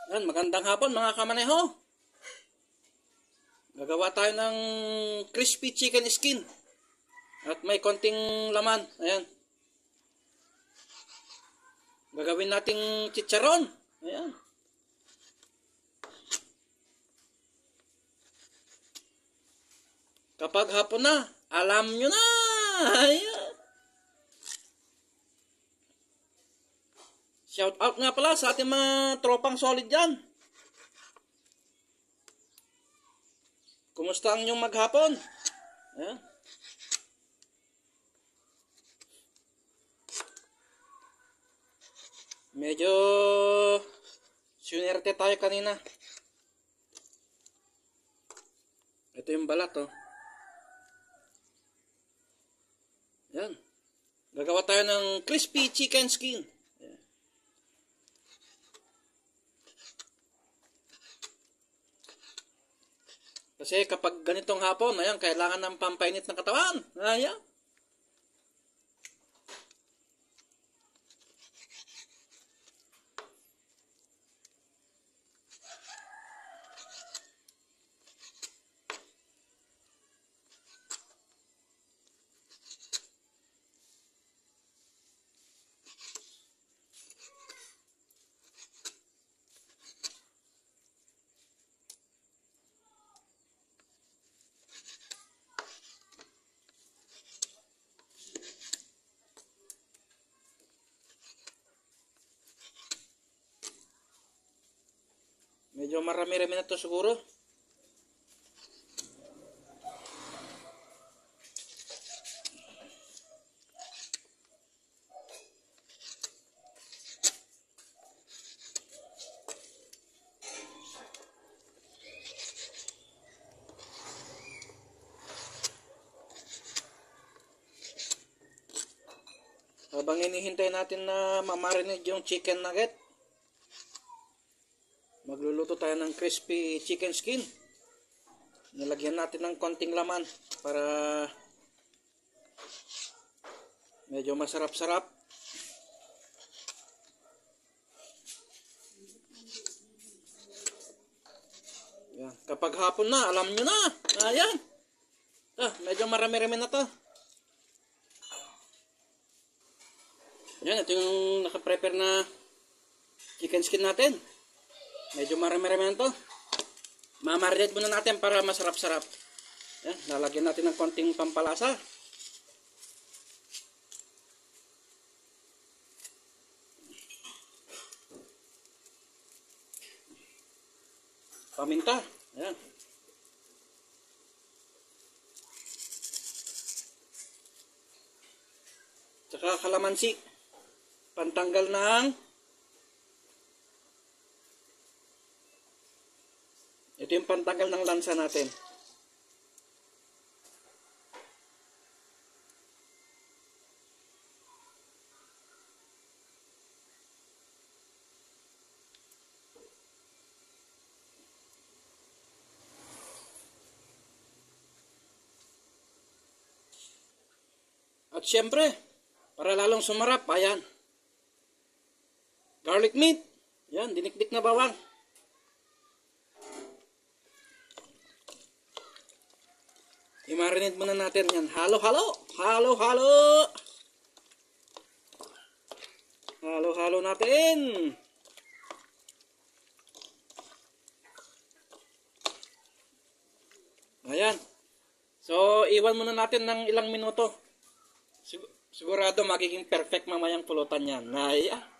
Yan, magandang hapon mga kamaneho. Gagawa tayo ng crispy chicken skin. At may konting laman. Ayan. Gagawin nating chicharon. Ayan. Kapag hapon na, alam nyo na. Ayan. Shout out nga pala sa ating mga tropang solid dyan. Kumusta ang inyong maghapon? Ayan. Medyo sunerte tayo kanina. Ito yung balat, oh. Ayan. Gagawa tayo ng crispy chicken skin. Ayan. Kasi kapag ganitong hapon, ayan, kailangan ng pampainit ng katawan. Ayan. Medyo marami-rami na ito siguro. Habang hinihintay natin na mamarinate yung chicken nugget, magluluto tayo ng crispy chicken skin. Nilagyan natin ng konting laman para medyo masarap-sarap. Yan. Kapag hapon na, alam nyo na. Ayan. Medyo marami-rami na to. Yan, ito yung nakaprepare na chicken skin natin. Medyo marami-rami na to. Mamarinate muna natin para masarap-sarap. Yan, lalagyan natin ng konting pampalasa. Paminta. Yan. Tsaka kalamansi. Pantanggal ng ito yung pantanggal ng lansa natin. At syempre, para lalong sumarap, ayan. Garlic meat. Yan, dinikdik na bawang. I-marinate muna natin yan. Halo-halo. Halo-halo. Halo-halo natin. Ayan. So, iwan muna natin ng ilang minuto. Sigurado magiging perfect mamayang pulutan yan. Ayan.